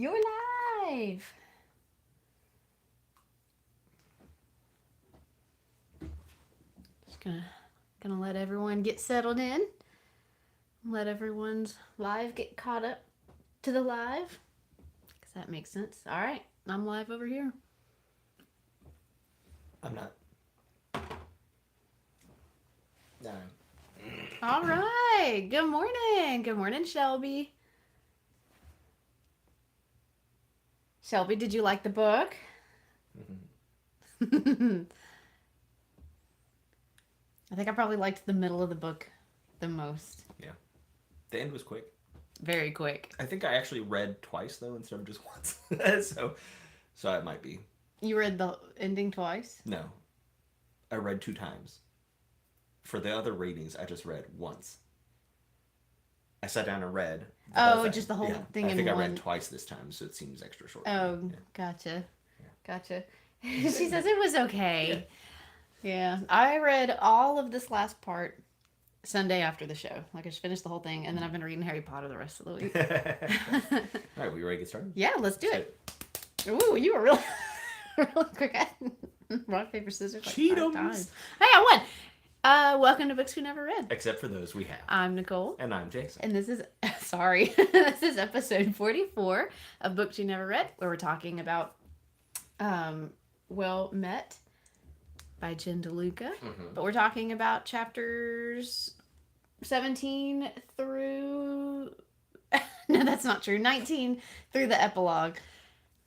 You're live. Just gonna let everyone get settled in. Let everyone's live get caught up to the live. Because that makes sense. All right, I'm live over here. I'm not. No. All right. Good morning. Good morning, Shelby. Shelby, did you like the book? Mm-hmm. I think I probably liked the middle of the book the most. Yeah. The end was quick. Very quick. I think I actually read twice though instead of just once. so it might be. You read the ending twice? No. I read 2 times. For the other readings, I just read once. I sat down and read. Just the whole thing in one. I think I read twice this time, so it seems extra short. Oh, yeah. Gotcha. Yeah. Gotcha. She says it was okay. Yeah. I read all of this last part Sunday after the show. Like, I just finished the whole thing, and then I've been reading Harry Potter the rest of the week. All right, we ready to get started? Yeah, let's do it. Ooh, you were really, really quick. Rock, paper, scissors. Like Cheat 'em. Hey, I won. Welcome to Books We Never Read. Except for those we have. I'm Nicole. And I'm Jason. And this is, this is episode 44 of Books You Never Read, where we're talking about Well Met by Jen DeLuca. Mm-hmm. But we're talking about chapters 17 through... no, that's not true. 19 through the epilogue.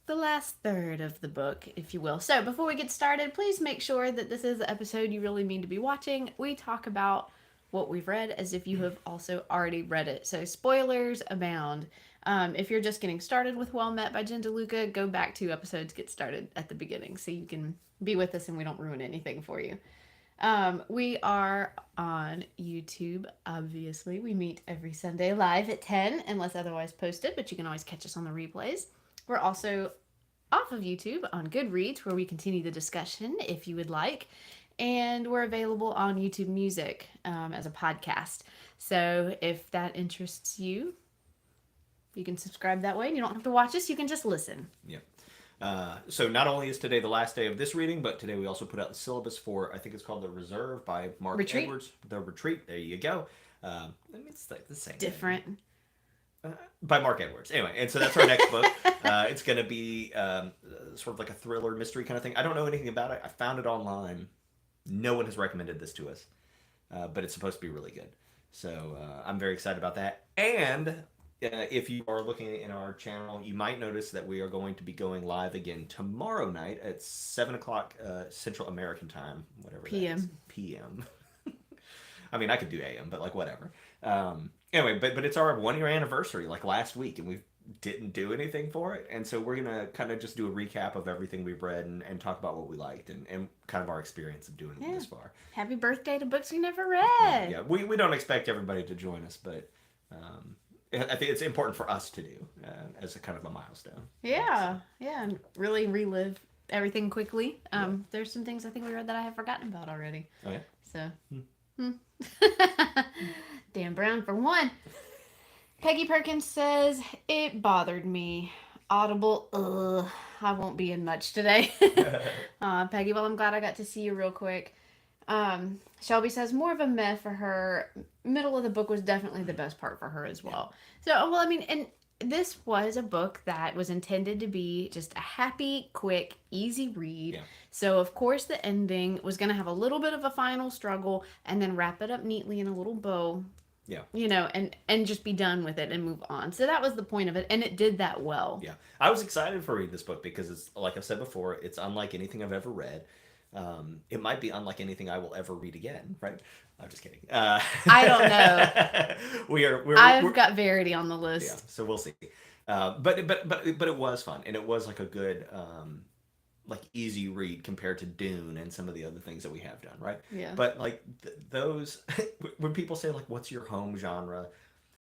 The last third of the book, if you will. So before we get started, please make sure that this is the episode you really mean to be watching. We talk about what we've read as if you have also already read it. So spoilers abound. If you're just getting started with Well Met by Jen DeLuca, go back 2 episodes, get started at the beginning so you can be with us and we don't ruin anything for you. We are on YouTube, obviously. We meet every Sunday live at 10, unless otherwise posted, but you can always catch us on the replays. We're also off of YouTube on Goodreads, where we continue the discussion if you would like. And we're available on YouTube Music as a podcast. So if that interests you, you can subscribe that way. And you don't have to watch us. You can just listen. Yep. So not only is today the last day of this reading, but today we also put out the syllabus for, I think it's called The Reserve by Mark Edwards. The Retreat. There you go. It's like the same. Different. Thing. By Mark Edwards. Anyway, and so that's our next book. It's going to be sort of like a thriller mystery kind of thing. I don't know anything about it. I found it online. No one has recommended this to us, but it's supposed to be really good. So I'm very excited about that. And if you are looking in our channel, you might notice that we are going to be going live again tomorrow night at 7 o'clock Central American Time, whatever PM. that is. PM. I mean, I could do AM, but like whatever. Anyway, but it's our 1-year anniversary, like last week, and we didn't do anything for it. And so we're going to kind of just do a recap of everything we've read and talk about what we liked and kind of our experience of doing it this far. Happy birthday to Books We Never Read. Yeah, we don't expect everybody to join us, but I think it's important for us to do as a kind of a milestone. Yeah, and really relive everything quickly. There's some things I think we read that I have forgotten about already. Oh, yeah? So, Dan Brown for one. Peggy Perkins says, it bothered me. Audible, I won't be in much today. Peggy, well, I'm glad I got to see you real quick. Shelby says, more of a meh for her. Middle of the book was definitely the best part for her as well. So, well, I mean, and this was a book that was intended to be just a happy, quick, easy read. Yeah. So, of course, the ending was going to have a little bit of a final struggle and then wrap it up neatly in a little bow. Yeah. You know, and just be done with it and move on. So that was the point of it, and it did that well. Yeah. I was excited for reading this book because it's, like I've said before, it's unlike anything I've ever read. It might be unlike anything I will ever read again, right? I'm just kidding. I don't know. I've got Verity on the list. Yeah, so we'll see. But it was fun, and it was like a good like easy read compared to Dune and some of the other things that we have done, right? Yeah. But like those, when people say like, "What's your home genre?"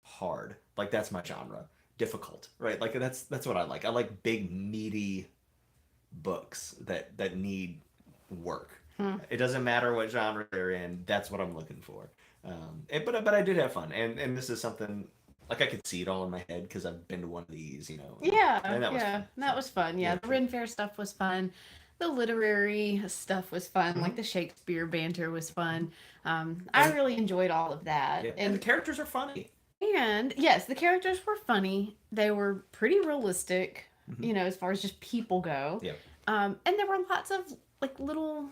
Hard, like that's my genre. Difficult, right? Like that's what I like. I like big meaty books that need work. It doesn't matter what genre they're in. That's what I'm looking for. But I did have fun, and this is something Like I could see it all in my head because I've been to one of these, Yeah, and that was yeah, fun. that was fun. Yeah, the Ren Fair stuff was fun. The literary stuff was fun. Like the Shakespeare banter was fun. I And really enjoyed all of that. yeah, and the characters are funny. And yes, the characters were funny. They were pretty realistic, Mm-hmm. as far as just people go. Yeah. And there were lots of like little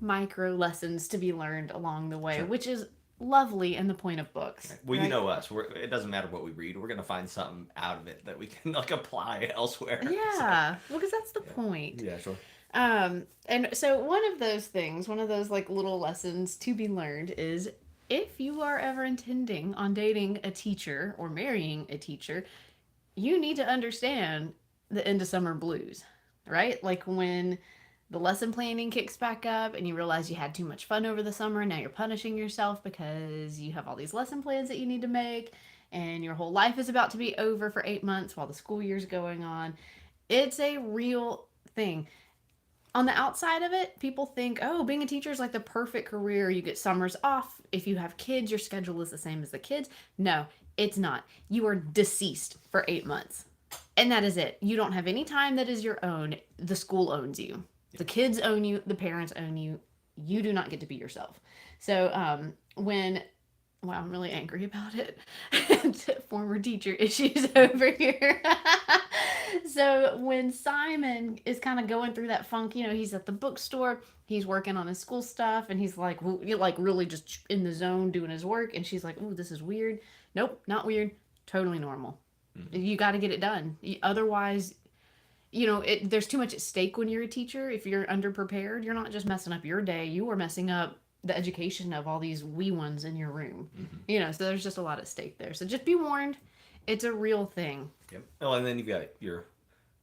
micro lessons to be learned along the way, Sure. which is lovely and the point of books. Well, right? you know us. It doesn't matter what we read. We're gonna find something out of it that we can like apply elsewhere. Yeah, well, because that's the point. Yeah, sure. And so one of those things, one of those like little lessons to be learned is if you are ever intending on dating a teacher or marrying a teacher, you need to understand the end of summer blues, right? Like when the lesson planning kicks back up and you realize you had too much fun over the summer and now you're punishing yourself because you have all these lesson plans that you need to make and your whole life is about to be over for 8 months while the school year's going on. It's a real thing. On the outside of it, people think, oh, being a teacher is like the perfect career. You get summers off. If you have kids, your schedule is the same as the kids. No, it's not. You are deceased for 8 months. And that is it. You don't have any time that is your own. The school owns you. The kids own you. The parents own you. You do not get to be yourself. So well, I'm really angry about it. Former teacher issues over here. So when Simon is kind of going through that funk, he's at the bookstore, he's working on his school stuff, and he's like, really just in the zone doing his work. And she's like, "Ooh, this is weird." Nope, not weird. Totally normal. Mm-hmm. You got to get it done. Otherwise, there's too much at stake when you're a teacher. If you're underprepared, you're not just messing up your day. You are messing up the education of all these wee ones in your room. Mm-hmm. So there's just a lot at stake there. So just be warned. It's a real thing. Yep. Oh, and then you've got your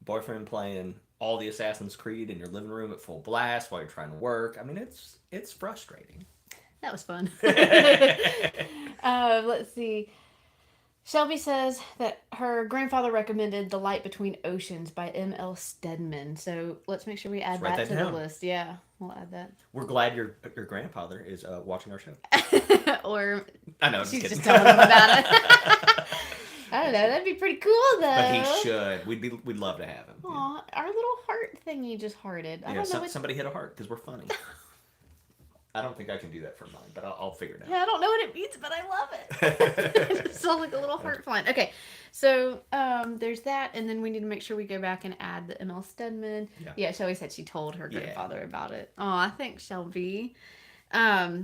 boyfriend playing all the Assassin's Creed in your living room at full blast while you're trying to work. I mean, it's frustrating. That was fun. Let's see. Shelby says that her grandfather recommended The Light Between Oceans by M.L. Stedman. So let's make sure we add that to the list. Yeah, we'll add that. We're glad your grandfather is watching our show. Or I know, she's just telling him about it. I don't know. That'd be pretty cool, though. But he should. We'd love to have him. Aw, our little heart thingy just hearted. I don't know. Somebody hit a heart because we're funny. I don't think I can do that for mine, but I'll figure it out. Yeah, I don't know what it means, but I love it. It sounds like a little heart flying. Okay, so there's that, and then we need to make sure we go back and add the M.L. Stedman. Yeah, Shelby said she told her grandfather about it. Aw, thanks, Shelby. So,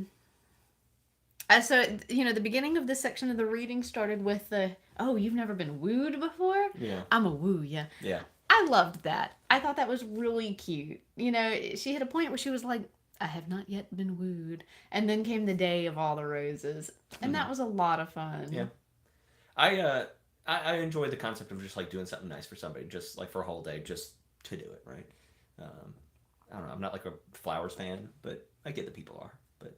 the beginning of this section of the reading started with you've never been wooed before? Yeah. I'm a woo, yeah. Yeah. I loved that. I thought that was really cute. She hit a point where she was like, I have not yet been wooed. And then came the day of all the roses. And that was a lot of fun. Yeah. I enjoy the concept of just like doing something nice for somebody, just like for a whole day, just to do it, right? I don't know. I'm not like a flowers fan, but I get that people are. But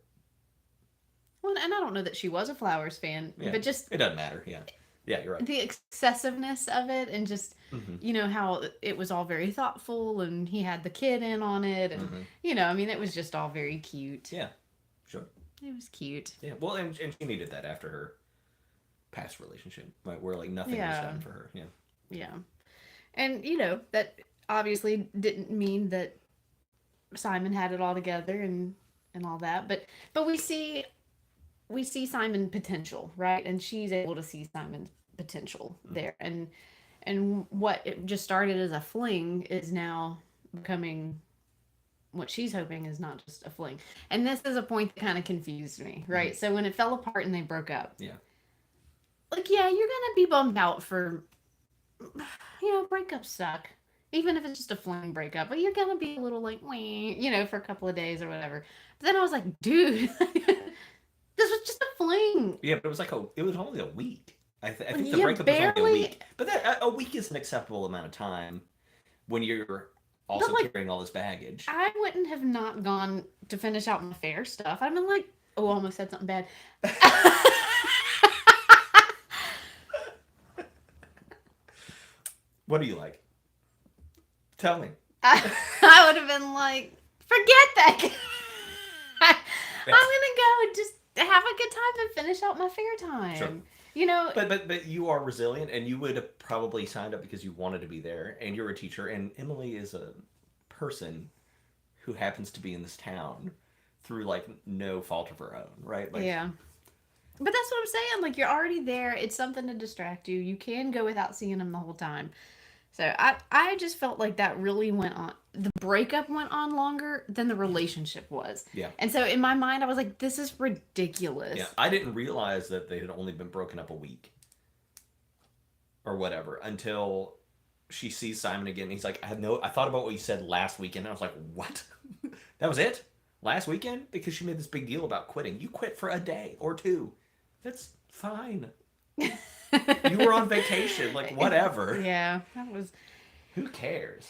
well, and I don't know that she was a flowers fan, but just it doesn't matter. Yeah. Yeah, you're right. The excessiveness of it and just, how it was all very thoughtful and he had the kid in on it. And, it was just all very cute. Yeah, sure. It was cute. Yeah, well, and she needed that after her past relationship, right, where like nothing was done for her. Yeah. Yeah. And, that obviously didn't mean that Simon had it all together and all that. But we see Simon's potential, right? And she's able to see Simon's potential there. And what it just started as a fling is now becoming what she's hoping is not just a fling. And this is a point that kind of confused me, right? Mm-hmm. So when it fell apart and they broke up. Yeah. Like, yeah, you're going to be bummed out for, breakups suck. Even if it's just a fling breakup. But you're going to be a little like, for a couple of days or whatever. But then I was like, dude... This was just a fling. Yeah, but it was only a week. I think the breakup was only a week. But a week is an acceptable amount of time when you're also carrying all this baggage. I wouldn't have not gone to finish out my fair stuff. I've been like, I almost said something bad. What do you like? Tell me. I would have been like, forget that. I'm going to go and just have a good time and finish out my fair time. Sure. You know, But you are resilient, and you would have probably signed up because you wanted to be there, and you're a teacher, and Emily is a person who happens to be in this town through like no fault of her own, right? Like, yeah. But that's what I'm saying. Like, you're already there. It's something to distract you. You can go without seeing him the whole time. So I just felt like that really went on. The breakup went on longer than the relationship was. Yeah. And so in my mind, I was like, this is ridiculous. Yeah, I didn't realize that they had only been broken up a week or whatever until she sees Simon again. He's like, I thought about what you said last weekend. And I was like, what? That was it? Last weekend? Because she made this big deal about quitting. You quit for a day or two. That's fine. You were on vacation. Like, whatever. Yeah, Who cares?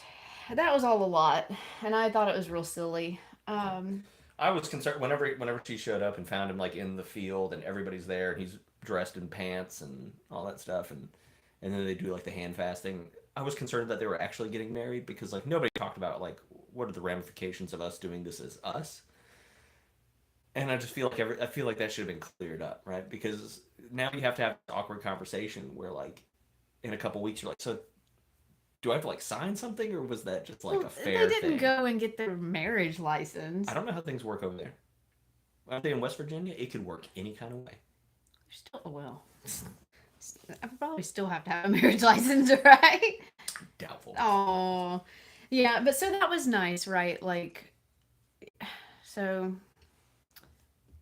that was all a lot. And I thought it was real silly. I was concerned whenever she showed up and found him like in the field and everybody's there and he's dressed in pants and all that stuff and then they do like the hand fasting. I was concerned that they were actually getting married because like nobody talked about like what are the ramifications of us doing this as us. And I just feel like I feel like that should have been cleared up, right? Because now you have to have an awkward conversation where like in a couple weeks you're like, so do I have to like sign something or was that just like a fair They didn't thing? go and get their marriage license. I don't know how things work over there. I think in West Virginia, it could work any kind of way. Still, well, I probably still have to have a marriage license, right? Doubtful. Oh, yeah. But so that was nice, right? Like, so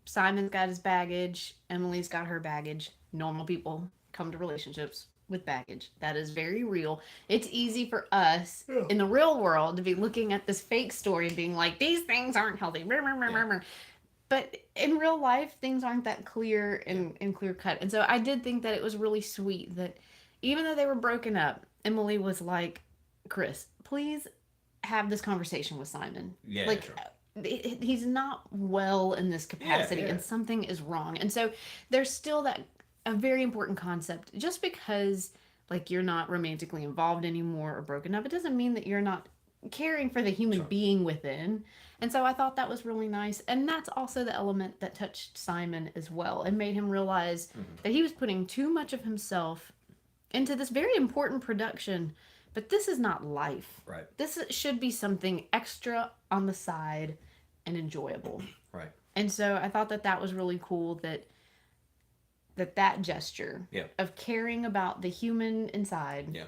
Simon's got his baggage. Emily's got her baggage. Normal people come to relationships with baggage. That is very real. It's easy for us in the real world to be looking at this fake story and being like, these things aren't healthy. Yeah. But in real life, things aren't that clear and clear cut. And so I did think that it was really sweet that even though they were broken up, Emily was like, Chris, please have this conversation with Simon. Yeah, like, sure. He's not well in this capacity Yeah. and something is wrong. And so there's still that a very important concept. Just because like you're not romantically involved anymore or broken up, it doesn't mean that you're not caring for the human Sure. being within. And so I thought that was really nice. And that's also the element that touched Simon as well and made him realize that he was putting too much of himself into this very important production. But this is not life. Right. This should be something extra on the side and enjoyable. Right. And so I thought that was really cool that gesture of caring about the human inside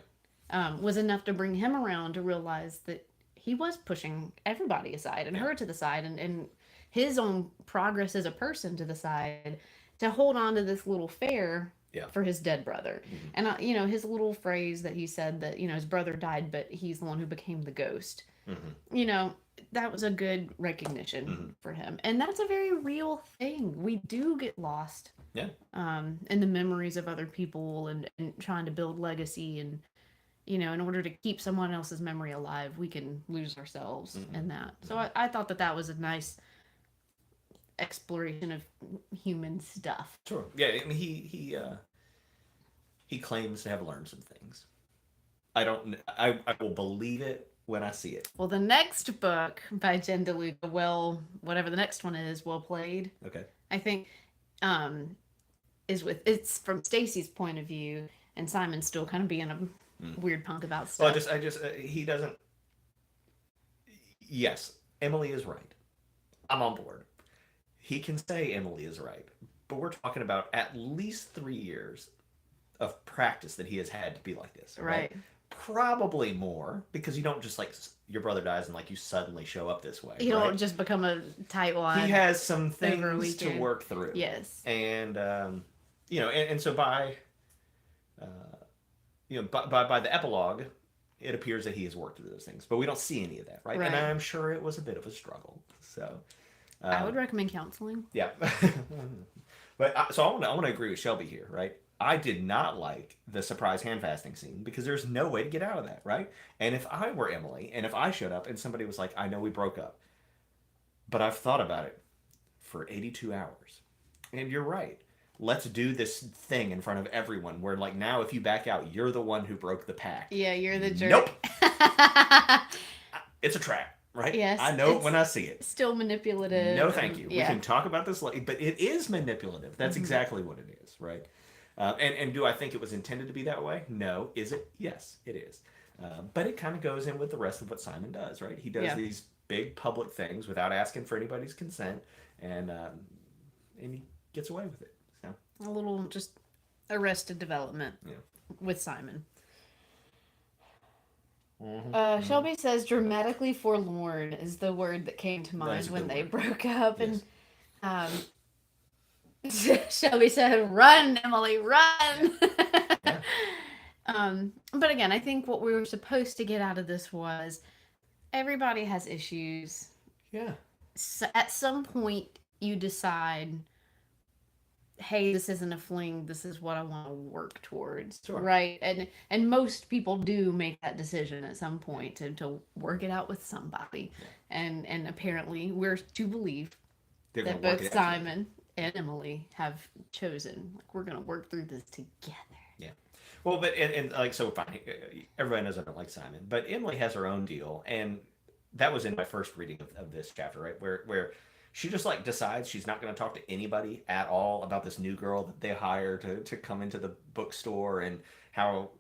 was enough to bring him around to realize that he was pushing everybody aside and her to the side and his own progress as a person to the side to hold on to this little fair for his dead brother. And, his little phrase that he said that, his brother died, but he's the one who became the ghost. That was a good recognition for him. And that's a very real thing. We do get lost in the memories of other people and trying to build legacy. And, in order to keep someone else's memory alive, we can lose ourselves in that. So I thought that was a nice exploration of human stuff. Sure. Yeah, I mean, he claims to have learned some things. I will believe it when I see it. Well, the next book by Jen DeLuca, whatever the next one is, Well Played. Okay. I think it's from Stacy's point of view, and Simon's still kind of being a weird punk about stuff. Well, he doesn't. Yes, Emily is right. I'm on board. He can say Emily is right, but we're talking about at least 3 years of practice that he has had to be like this. Right? Probably more, because you don't just like your brother dies and like you suddenly show up this way. You don't just become a tightwad. He has some things to work through. Yes. And and so by the epilogue, it appears that he has worked through those things, but we don't see any of that, right? And I'm sure it was a bit of a struggle. So I would recommend counseling. Yeah. But so I want to agree with Shelby here, right? I did not like the surprise hand fasting scene because there's no way to get out of that, right? And if I were Emily and if I showed up and somebody was like, I know we broke up, but I've thought about it for 82 hours. And you're right. Let's do this thing in front of everyone where like now if you back out, you're the one who broke the pact. Yeah, you're the jerk. Nope. It's a trap, right? Yes. I know it when I see it. Still manipulative. No, thank you. We can talk about this later, but it is manipulative. That's exactly what it is, right? And do I think it was intended to be that way? No. Is it? Yes, it is. But it kind of goes in with the rest of what Simon does, right? He does these big public things without asking for anybody's consent, and he gets away with it. So a little just Arrested Development with Simon. Shelby says dramatically forlorn is the word that came to mind when they broke up. Yes. And Shelby said, "Run, Emily, run." But again, I think what we were supposed to get out of this was everybody has issues. Yeah. So at some point, you decide, hey, this isn't a fling. This is what I want to work towards. Sure. Right? And most people do make that decision at some point to work it out with somebody. Yeah. And apparently we're to believe that both Simon and Emily have chosen, like, we're going to work through this together. Yeah. Well, but, and like, so fine. Everybody knows I don't like Simon, but Emily has her own deal. And that was in my first reading of this chapter, right? Where she just like decides she's not going to talk to anybody at all about this new girl that they hire to come into the bookstore, and how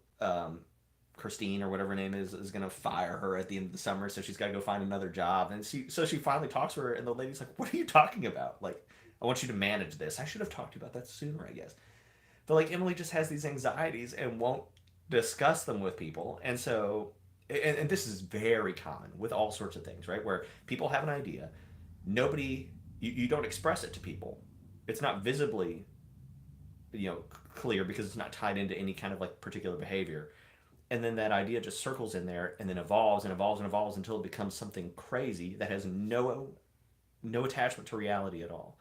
Christine or whatever her name is going to fire her at the end of the summer, so she's got to go find another job. And she finally talks to her, and the lady's like, "What are you talking about? Like, I want you to manage this. I should have talked to you about that sooner, I guess." But like, Emily just has these anxieties and won't discuss them with people, and so and this is very common with all sorts of things, right? Where people have an idea. Nobody, you don't express it to people. It's not visibly, clear because it's not tied into any kind of like particular behavior. And then that idea just circles in there and then evolves and evolves and evolves until it becomes something crazy that has no attachment to reality at all.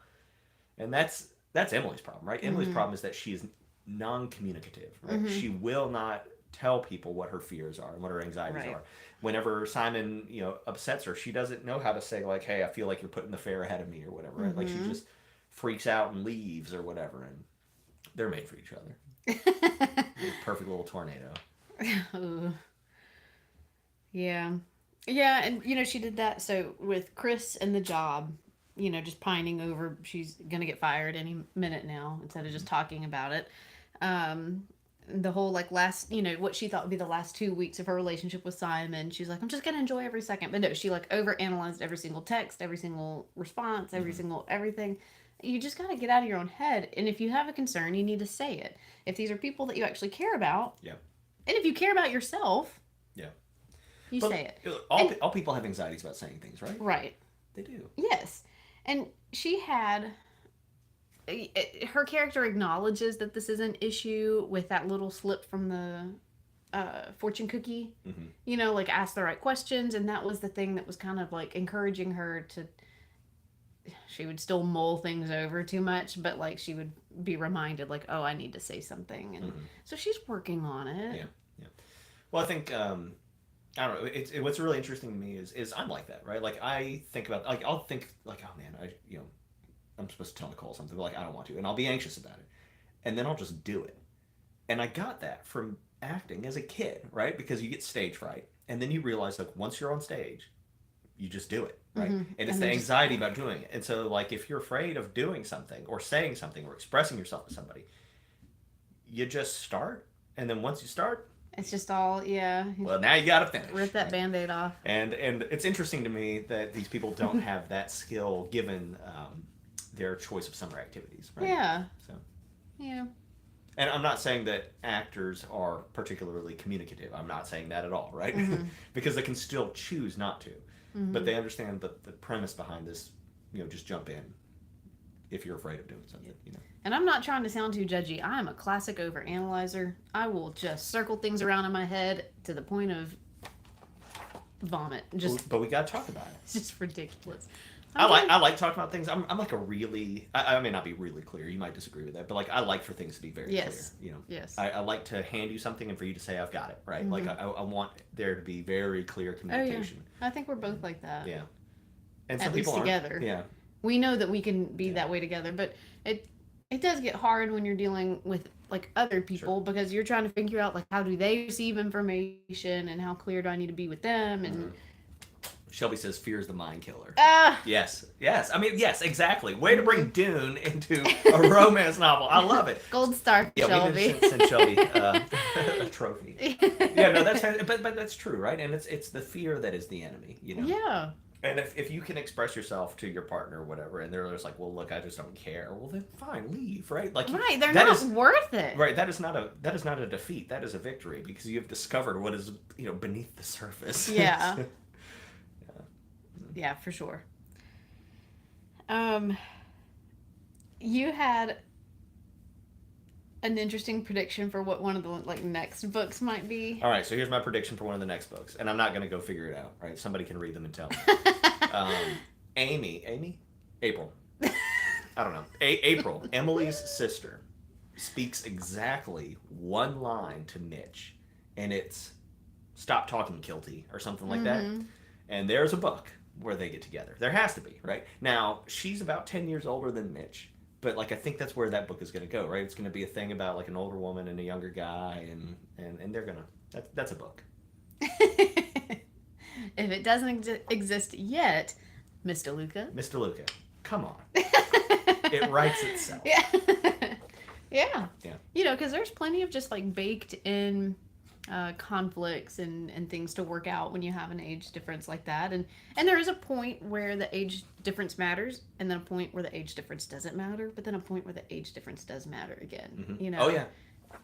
And that's Emily's problem, right? Mm-hmm. Emily's problem is that she is non-communicative, right? Mm-hmm. She will not tell people what her fears are and what her anxieties are. Whenever Simon, upsets her, she doesn't know how to say, like, "Hey, I feel like you're putting the fair ahead of me," or whatever. Right? Mm-hmm. Like, she just freaks out and leaves or whatever, and they're made for each other. Perfect little tornado. Yeah, and she did that. So with Chris and the job, just pining over, she's gonna get fired any minute now instead of just talking about it. The whole like last, what she thought would be the last 2 weeks of her relationship with Simon, she's like, I'm just gonna enjoy every second. But no, she like overanalyzed every single text, every single response, every single everything. You just gotta get out of your own head, and if you have a concern, you need to say it. If these are people that you actually care about, and if you care about yourself, you say it. All people have anxieties about saying things, right? Right. They do. Yes, and she had. Her character acknowledges that this is an issue with that little slip from the fortune cookie. Mm-hmm. Like, ask the right questions, and that was the thing that was kind of like encouraging her to. She would still mull things over too much, but like she would be reminded, like, oh, I need to say something, and so she's working on it. Yeah. Well, I think I don't know. What's really interesting to me is I'm like that, right? Like, I think about, like, I'll think like, oh man, I'm supposed to tell Nicole something, but like, I don't want to, and I'll be anxious about it, and then I'll just do it. And I got that from acting as a kid, right? Because you get stage fright, and then you realize, like, once you're on stage, you just do it, right? Mm-hmm. And it's the anxiety about doing it. And so, like, if you're afraid of doing something or saying something or expressing yourself to somebody, you just start, and then once you start, it's just all, well, now you gotta finish. Rip that Band-Aid off. And it's interesting to me that these people don't have that skill given their choice of summer activities, right? Yeah. So. Yeah. And I'm not saying that actors are particularly communicative. I'm not saying that at all, right? Mm-hmm. Because they can still choose not to. Mm-hmm. But they understand the premise behind this, just jump in if you're afraid of doing something, And I'm not trying to sound too judgy. I am a classic overanalyzer. I will just circle things around in my head to the point of vomit. But we got to talk about it. It's just ridiculous. I like talking about things. I'm like a really, I may not be really clear. You might disagree with that, but like, I like for things to be very clear. Yes. I like to hand you something and for you to say, I've got it, right? Mm-hmm. Like, I want there to be very clear communication. Oh, yeah. I think we're both like that. Yeah. And some people together. Yeah. We know that we can be that way together, but it does get hard when you're dealing with like other people because you're trying to figure out like how do they receive information and how clear do I need to be with them and Shelby says fear is the mind killer. Ah. Yes. I mean, yes, exactly. Way to bring Dune into a romance novel. I love it. Gold star, yeah, Shelby. We need to send Shelby a trophy. Yeah, no, that's but that's true, right? And it's the fear that is the enemy, you know. Yeah. And if you can express yourself to your partner or whatever, and they're just like, well, look, I just don't care. Well, then fine, leave, right? Like, right, they're not worth it. Right, that is not a defeat. That is a victory because you have discovered what is beneath the surface. Yeah. Yeah, for sure. You had an interesting prediction for what one of the next books might be. All right, so here's my prediction for one of the next books, and I'm not going to go figure it out. Right, somebody can read them and tell me. April. I don't know. April, Emily's sister, speaks exactly one line to Mitch, and it's "Stop talking, Kilty" or something like that. And there's a book where they get together. There has to be, right? Now, she's about 10 years older than Mitch, but I think that's where that book is going to go, right? It's going to be a thing about an older woman and a younger guy, and they're going to, that's a book. If it doesn't exist yet, Miss DeLuca. Miss DeLuca, come on. It writes itself. Yeah. Because there's plenty of just baked in conflicts and things to work out when you have an age difference like that, and there is a point where the age difference matters, and then a point where the age difference doesn't matter, but then a point where the age difference does matter again. Oh yeah.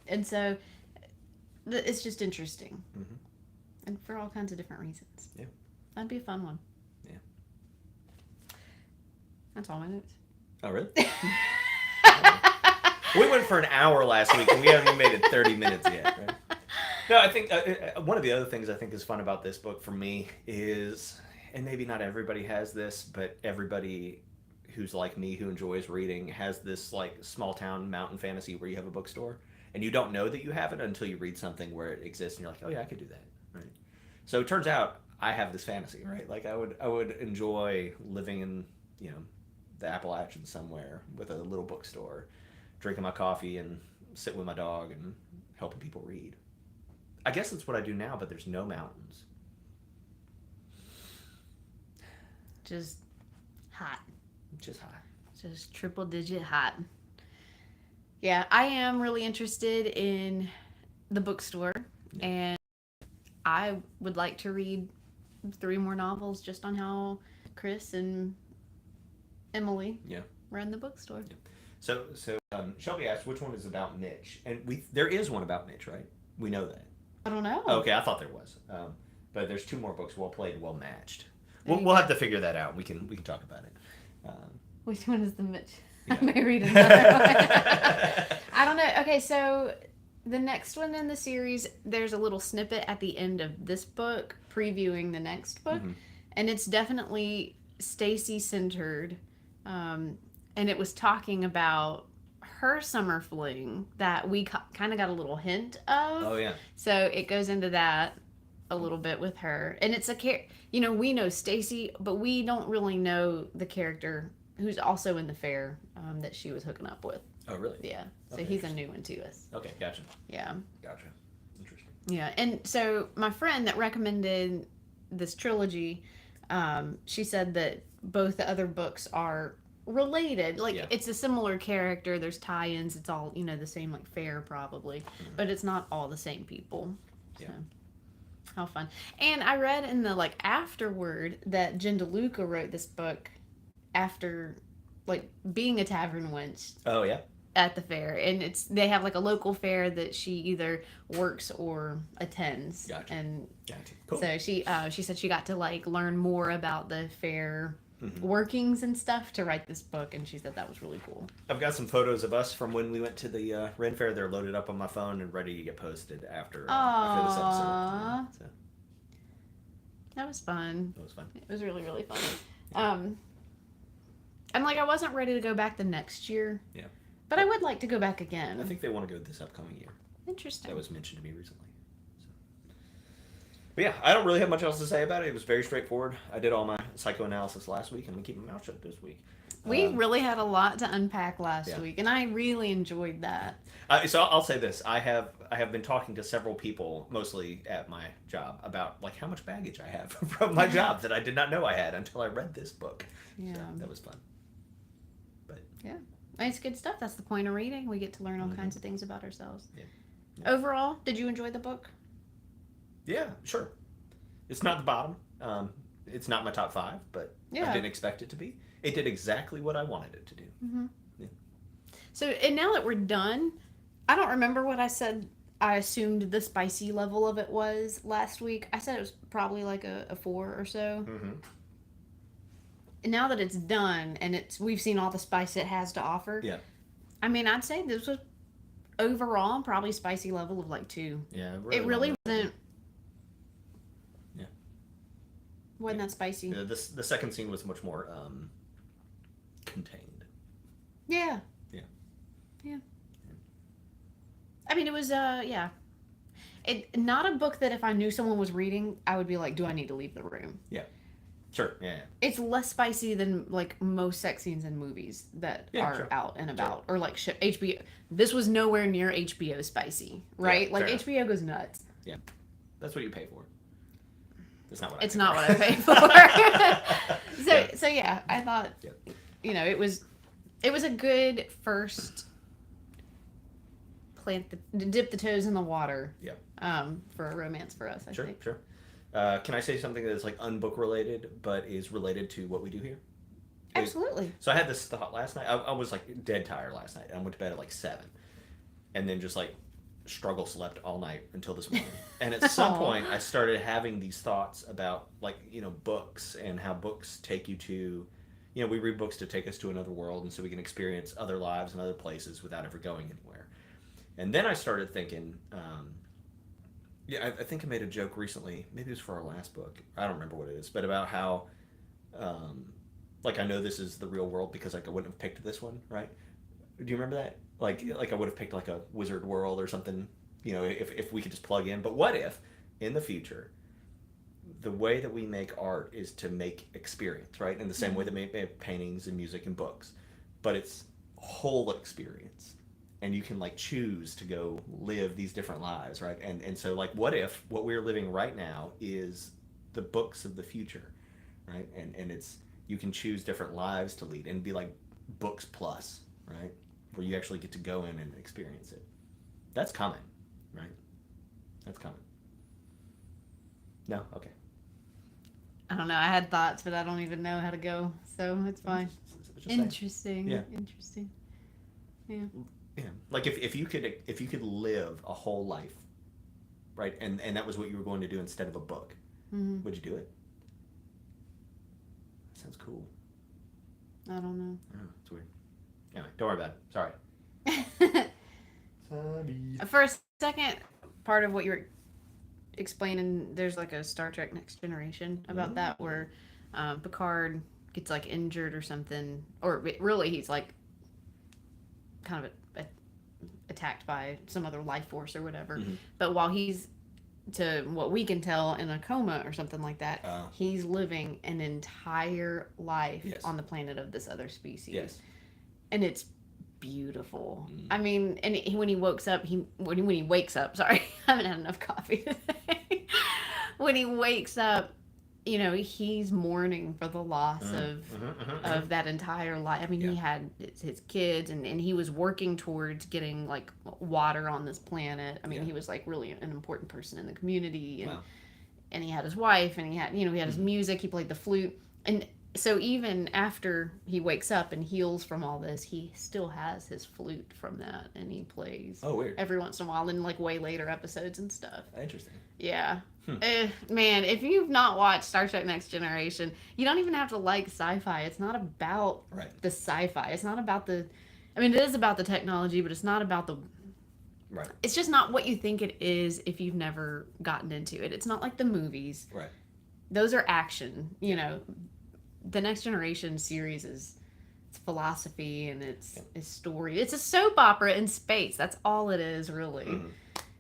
And so it's just interesting, and for all kinds of different reasons. Yeah, that'd be a fun one. Yeah, that's all my notes. Oh really? We went for an hour last week and we haven't even made it 30 minutes yet, right? No, I think one of the other things I think is fun about this book for me is, and maybe not everybody has this, but everybody who's like me who enjoys reading has this small town mountain fantasy where you have a bookstore and you don't know that you have it until you read something where it exists and you're like, oh yeah, I could do that, right? So it turns out I have this fantasy, right? I would enjoy living in the Appalachians somewhere with a little bookstore, drinking my coffee and sitting with my dog and helping people read. I guess that's what I do now, but there's no mountains. Just hot. Just hot. Just triple digit hot. Yeah, I am really interested in the bookstore, and I would like to read 3 more novels just on how Chris and Emily run the bookstore. Yeah. So Shelby asked which one is about Mitch, and there is one about Mitch, right? We know that. I don't know. Okay, I thought there was, but there's 2 more books, well played, well matched. We'll have to figure that out. We can talk about it. Which one is the Mitch? Yeah. I may read another one. I don't know. Okay, so the next one in the series, there's a little snippet at the end of this book previewing the next book, and it's definitely Stacy centered, and it was talking about her summer fling that we kind of got a little hint of. Oh yeah. So it goes into that a little bit with her, and it's we know Stacy, but we don't really know the character who's also in the fair that she was hooking up with. Oh really? Yeah. So okay, he's a new one to us. Okay, gotcha. Yeah. Gotcha. Interesting. Yeah, and so my friend that recommended this trilogy, she said that both the other books are related, it's a similar character, there's tie-ins, it's all the same fair probably, but it's not all the same people. So how fun. And I read in the afterward that Jen DeLuca wrote this book after being a tavern wench. Oh yeah. At the fair, and they have a local fair that she either works or attends. Gotcha. And cool. So she said she got to learn more about the fair workings and stuff to write this book, and she said that was really cool. I've got some photos of us from when we went to the Ren Fair. They're loaded up on my phone and ready to get posted after this episode. So. That was fun. It was fun. It was really, really fun. And I wasn't ready to go back the next year. Yeah. But I would like to go back again. I think they want to go this upcoming year. Interesting. That was mentioned to me recently. So. But yeah, I don't really have much else to say about it. It was very straightforward. I did all my psychoanalysis last week, and we keep my mouth shut this week. We really had a lot to unpack last week, and I really enjoyed that. So I'll say this: I have I have been talking to several people, mostly at my job, about like how much baggage I have from my job that I did not know I had until I read this book. Yeah, so that was fun. But yeah, it's good stuff. That's the point of reading. We get to learn all kinds of things about ourselves. Yeah. Overall, did you enjoy the book? Yeah, sure. It's not the bottom. It's not my top 5, but I didn't expect it to be. It did exactly what I wanted it to do. Mm-hmm. Yeah. So, and now that we're done, I don't remember what I said. I assumed the spicy level of it was last week. I said it was probably like a 4 or so. Mm-hmm. And now that it's done and we've seen all the spice it has to offer. Yeah. I mean, I'd say this was overall probably spicy level of like 2. Yeah. It really wasn't. Yeah. Wasn't that spicy? Yeah, the second scene was much more contained. Yeah. Yeah. Yeah. I mean, it was, not a book that if I knew someone was reading, I would be like, do I need to leave the room? Yeah. Sure, yeah. It's less spicy than, like, most sex scenes in movies that are out and about. Sure. Or, like, HBO. This was nowhere near HBO spicy, right? Yeah, like, HBO goes nuts. Yeah. That's what you pay for. That's not what I pay for. So, yeah, I thought, it was a good first dip the toes in the water. Yeah. For a romance for us, I think. Sure. Can I say something that's like unbook related, but is related to what we do here? Absolutely. So I had this thought last night. I was like dead tired last night. I went to bed at like 7, and then just like struggle slept all night until this morning. And at some point, I started having these thoughts about like books and how books take you to. We read books to take us to another world, and so we can experience other lives and other places without ever going anywhere. And then I started thinking, I think I made a joke recently, maybe it was for our last book, I don't remember what it is, but about how, like I know this is the real world because like I wouldn't have picked this one, right? Do you remember that? Like I would have picked like a wizard world or something, if we could just plug in. But what if, in the future, the way that we make art is to make experience, right? In the same way that we make paintings and music and books, but it's whole experience. And you can like choose to go live these different lives, right? And so like, what if what we're living right now is the books of the future, right? And it's, you can choose different lives to lead and be like books plus, right? Where you actually get to go in and experience it. That's coming, right? That's coming. No? Okay. I don't know. I had thoughts, but I don't even know how to go. So it's fine. Interesting. Yeah. Interesting. Yeah. Yeah, like if you could live a whole life, right, and that was what you were going to do instead of a book, would you do it? That sounds cool. I don't know. Oh, it's weird. Anyway, don't worry about it. Sorry. Sorry. For a second, part of what you were explaining, there's like a Star Trek Next Generation about that where Picard gets like injured or something, or really he's like kind of attacked by some other life force or whatever. But while he's, to what we can tell, in a coma or something like that, he's living an entire life on the planet of this other species. Yes. And it's beautiful. I mean, and when he wakes up, when he wakes up, sorry, I haven't had enough coffee today. When he wakes up, he's mourning for the loss of that entire life. I mean, he had his kids, and he was working towards getting like water on this planet. I mean, he was like really an important person in the community, and he had his wife, and he had he had his music. He played the flute, and so even after he wakes up and heals from all this, he still has his flute from that, and he plays weird every once in a while in like way later episodes and stuff. Interesting. Yeah. Man, if you've not watched Star Trek Next Generation, you don't even have to like sci-fi. It's not about the sci-fi. It's not about it is about the technology, but it's not about the... Right. It's just not what you think it is if you've never gotten into it. It's not like the movies. Right. Those are action, The Next Generation series it's philosophy and it's story. It's a soap opera in space. That's all it is, really.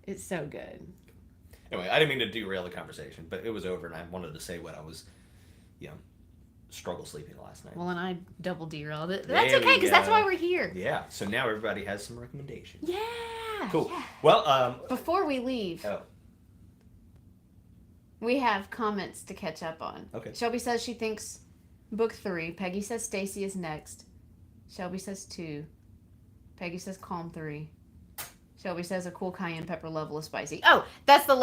It's so good. Anyway, I didn't mean to derail the conversation, but it was over, and I wanted to say what I was, struggle sleeping last night. Well, and I double derailed it. That's okay, because that's why we're here. Yeah, so now everybody has some recommendations. Yeah. Cool. Yeah. Well, Before we leave, oh, we have comments to catch up on. okay. Shelby says she thinks book 3. Peggy says Stacy is next. Shelby says 2. Peggy says calm 3. Shelby says a cool cayenne pepper level of spicy. Oh, that's the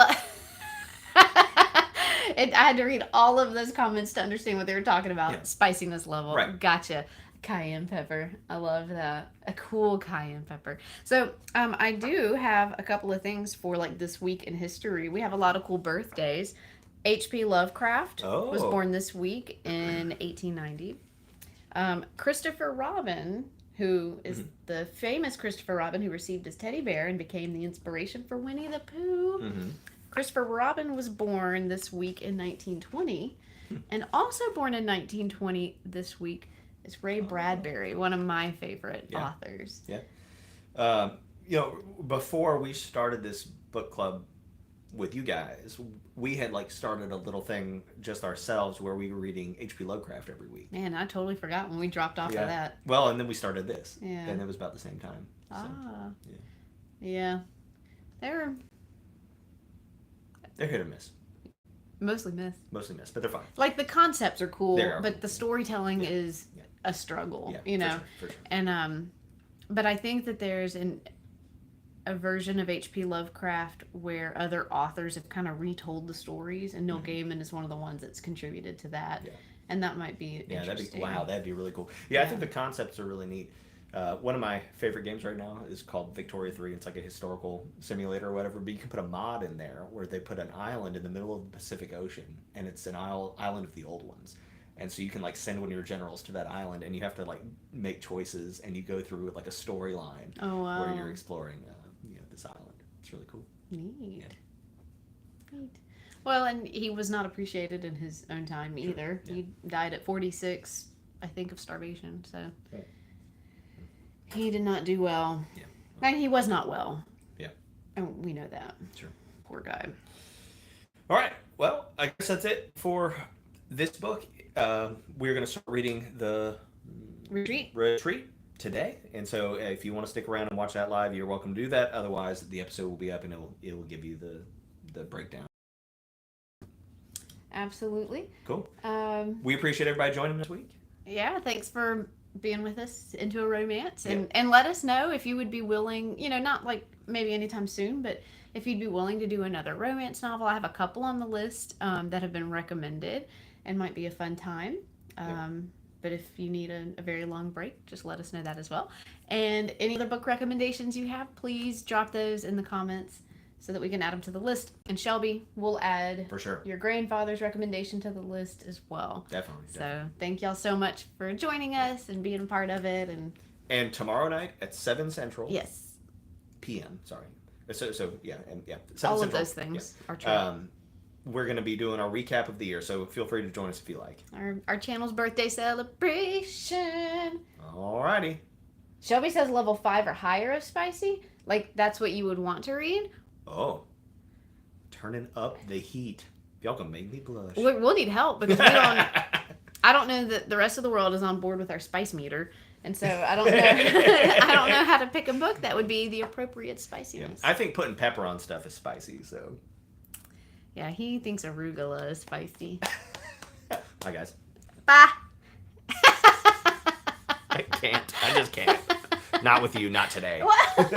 I had to read all of those comments to understand what they were talking about. Yeah. Spiciness level. Right. Gotcha. Cayenne pepper. I love that. A cool cayenne pepper. So I do have a couple of things for like this week in history. We have a lot of cool birthdays. H.P. Lovecraft was born this week in 1890. Christopher Robin, who is the famous Christopher Robin who received his teddy bear and became the inspiration for Winnie the Pooh. Mm-hmm. Christopher Robin was born this week in 1920. And also born in 1920 this week is Ray Bradbury, one of my favorite authors. Yeah. Before we started this book club with you guys, we had like started a little thing just ourselves where we were reading H.P. Lovecraft every week. Man, I totally forgot when we dropped off of that. Well, and then we started this. Yeah. And it was about the same time. So, Yeah. They're hit or miss. mostly myth. Mostly miss, but they're fine. Like the concepts are cool, They are but cool. the storytelling is a struggle, For sure. And but I think that there's a version of H.P. Lovecraft where other authors have kind of retold the stories, and Neil Gaiman is one of the ones that's contributed to that. Yeah. And that might be interesting. That'd be really cool. Yeah, I think the concepts are really neat. One of my favorite games right now is called Victoria 3. It's like a historical simulator or whatever, but you can put a mod in there where they put an island in the middle of the Pacific Ocean, and it's an island of the old ones. And so you can like send one of your generals to that island, and you have to like make choices, and you go through with like a storyline where you're exploring this island. It's really cool. Neat. Well, and he was not appreciated in his own time either. Yeah. He died at 46, I think, of starvation. So he did not do well. Yeah. And he was not well. Yeah. And we know that. Sure. Poor guy. All right. Well, I guess that's it for this book. We're going to start reading the Retreat today. And so if you want to stick around and watch that live, you're welcome to do that. Otherwise, the episode will be up and it will give you the breakdown. Absolutely. Cool. We appreciate everybody joining this week. Yeah, thanks for being with us into a romance. And let us know if you would be willing, not like maybe anytime soon, but if you'd be willing to do another romance novel. I have a couple on the list that have been recommended and might be a fun time. But if you need a very long break, just let us know that as well. And any other book recommendations you have, please drop those in the comments so that we can add them to the list. And Shelby will add for sure your grandfather's recommendation to the list as well. Definitely. So thank y'all so much for joining us and being a part of it. And tomorrow night at 7 Central. Yes. PM. Sorry. So 7 all Central, of those things are true. We're going to be doing our recap of the year, so feel free to join us if you like. Our channel's birthday celebration. Alrighty. Shelby says level 5 or higher of spicy. Like, that's what you would want to read? Oh. Turning up the heat. Y'all gonna make me blush. We'll need help because I don't know that the rest of the world is on board with our spice meter. And so I don't know I don't know how to pick a book that would be the appropriate spiciness. Yeah. I think putting pepper on stuff is spicy, so. Yeah, he thinks arugula is spicy. Bye, guys. Bye. I can't. I just can't. Not with you. Not today. What?